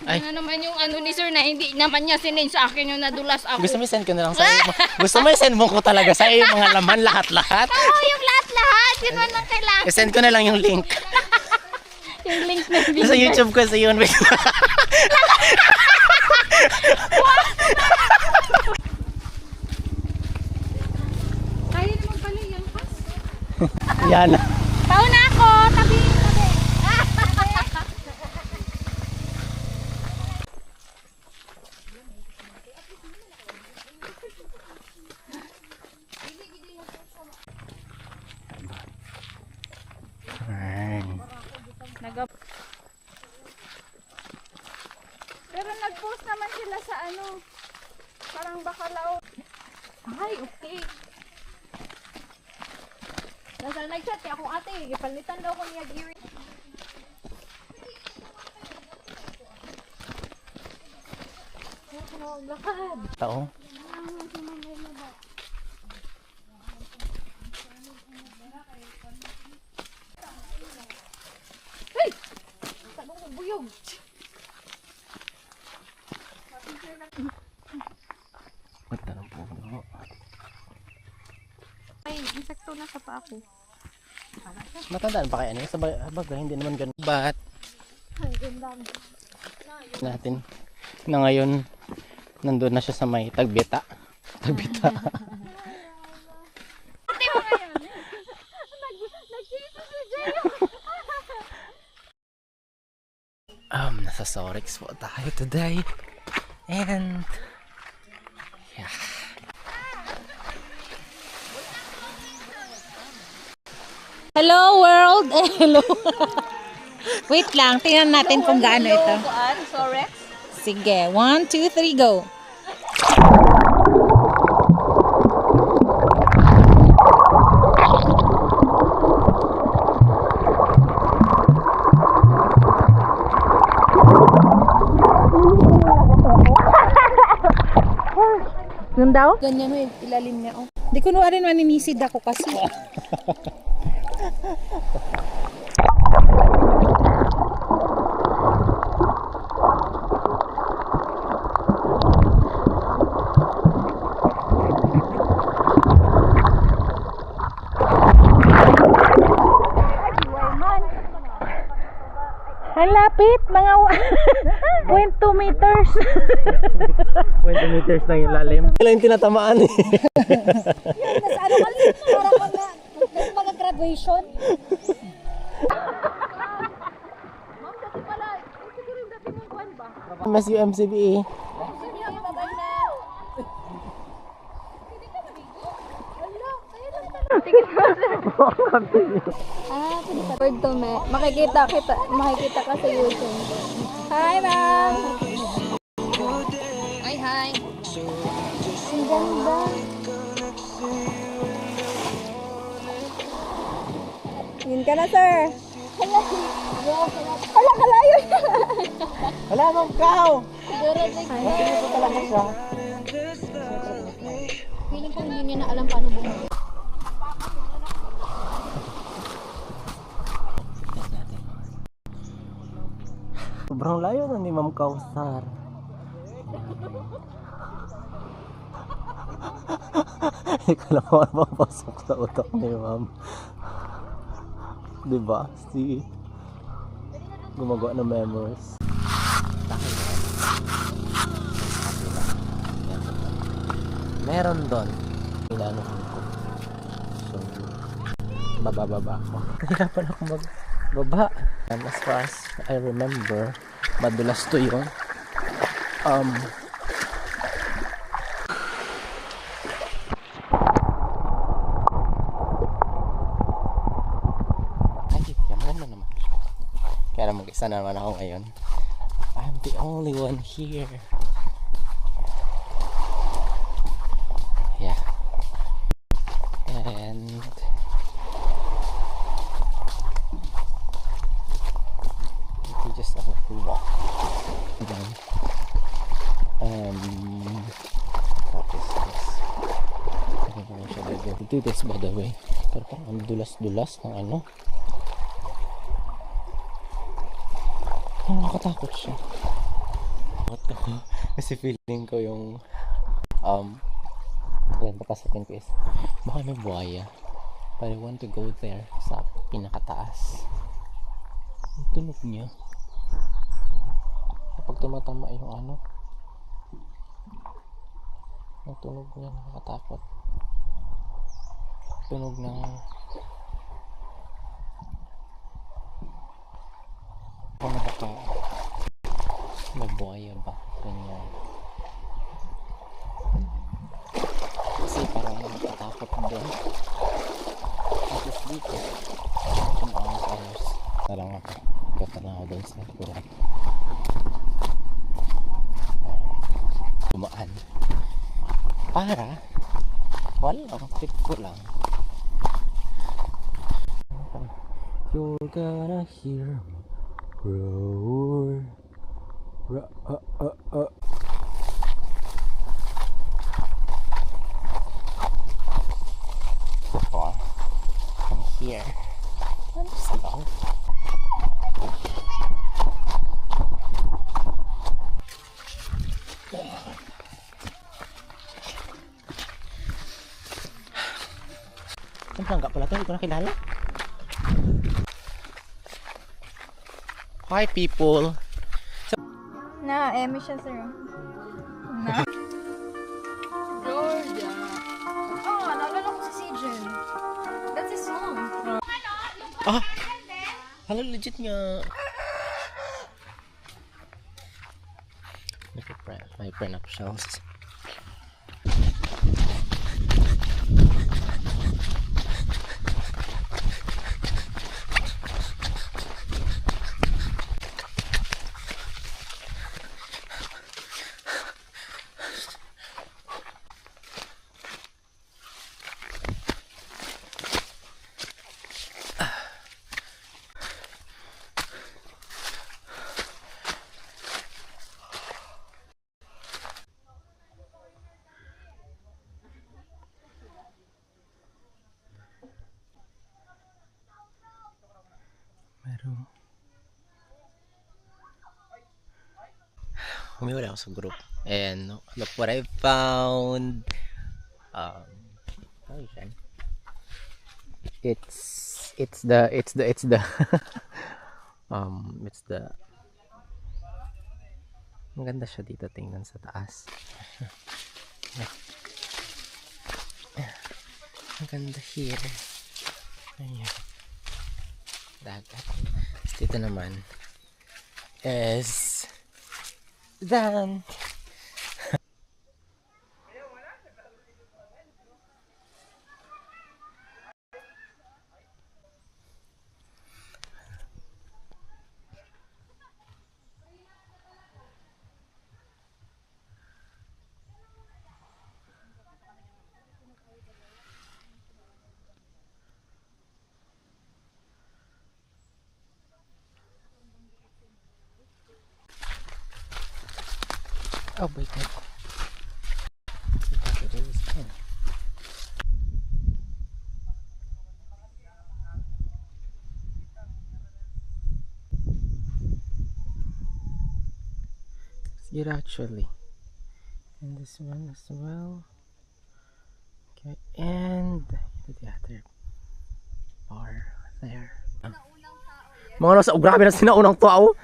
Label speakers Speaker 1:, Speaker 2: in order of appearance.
Speaker 1: Ay.
Speaker 2: Ano naman yung ano ni sir na hindi naman niya sinend sa akin yung nadulas ako.
Speaker 1: Gusto mo send ko na lang sa iyo? Gusto mo send mo ko talaga sa iyo mga laman lahat-lahat?
Speaker 2: Oo, yung lahat-lahat. Yun man lang kailangan.
Speaker 1: I-send ko na lang yung link.
Speaker 2: Yung link na
Speaker 1: Sa YouTube ko sa yun.
Speaker 2: Kaya naman pala yung pas.
Speaker 1: Yan.
Speaker 2: Pauna ako. Tabi. Pero nag-post naman sila sa ano. Parang Bacalao. Ay, okay. Nasa nag-chat kaya akong ate, ipalitan daw ko niya gear. Lakad.
Speaker 1: Tao.
Speaker 2: Hey! Tanong mo buyog.
Speaker 1: Magtanong po.
Speaker 2: Ay, insekto na sa pa ako.
Speaker 1: Matandaan pa kaya niya? Sa bagay, hindi naman ganun. But,
Speaker 2: Ay, ganda.
Speaker 1: natin na ngayon, nandun na siya sa may tagbita. Tagbita.
Speaker 2: Ate mo ngayon. Nag-sisi si Jayo.
Speaker 1: Nasa Sorex po tayo today. And, yeah.
Speaker 3: Hello world! Hello! Wait lang, tingnan natin kung gaano ito. Sige, 1, 2, 3, go! Yun daw?
Speaker 2: Ganyan mo, ilalim niya. Oh.
Speaker 3: Di ko rin maninisid ako kasi. Ang lapit, mga 0.2 meters.
Speaker 1: 20 meters na yung lalim. Kailan yung tinatamaan eh.
Speaker 3: Nasa ano ka lang, parang mga graduation.
Speaker 2: Ma'am, dati pala, siguro yung dati mong buwan ba?
Speaker 1: Mas yung MCBE.
Speaker 2: Hindi ako babay na. Hindi ka mabigo? Wala, kaya lang talaga. Tingin mo sir. Pwede pa. Word to me. Makikita ka sa YouTube. Hi, ma'am. Hi, hi. Ang ganda. Yun ka na, sir. Hala, kalayo niya.
Speaker 1: Wala mong kao!
Speaker 2: Siguro,
Speaker 1: Ito talaga siya.
Speaker 2: feeling ko hindi niya na alam paano bumalik.
Speaker 1: Sobrang layo na ni Ma'am Kausar. Hindi ko lang mapapasok sa utak ni Ma'am. Diba? Si gumagawa ng memories. Meron doon. Inanuhan ko. So, bababa ako. Nahirapan ako magbaba. And as far as I remember, madulas to yun. Ay, yaman naman. Kaya mag-isa naman ako ngayon. I'm the only one here. Yeah. And we just have to walk. Then, what is this? I don't know siya gagawin. To do this by the way. Pero parang ang dulas-dulas ng ano. Nakakatakot siya. dito. Kasi feeling ko yung yan, papasakin ko is baka may buhaya. But I want to go there sa pinakataas. Ang tunog niya. Kapag tumatama yung ano, ang tunog niya nakakatakot. Tunog ng kung nakaka may buhaya ba? Ganyan. Kasi parang nakatakot doon. Tapos dito, kung hours. Parang ako. Gata na ako doon sa kurat. Tumaan. Para walang trip ko lang. You're gonna hear me roar. So far from here, slow. Saan ka pala to? Hindi ko nakilala. Hi people!
Speaker 2: Na, Emmy siya, sir. Na. Georgia. Oh, naalala ko si CJ. That's his song.
Speaker 1: Ah! Hala, legit nga. My friend up shells. Humiwala ako sa group. And look what I found. How is that? It's the it's the it's the maganda siya dito tingnan sa taas. Maganda here. Ayan. Dagat. Dito naman is done. Oh my god. Here actually. And this one as well. Okay, and the other bar there. Mga nasa grabe na sinaunang tao.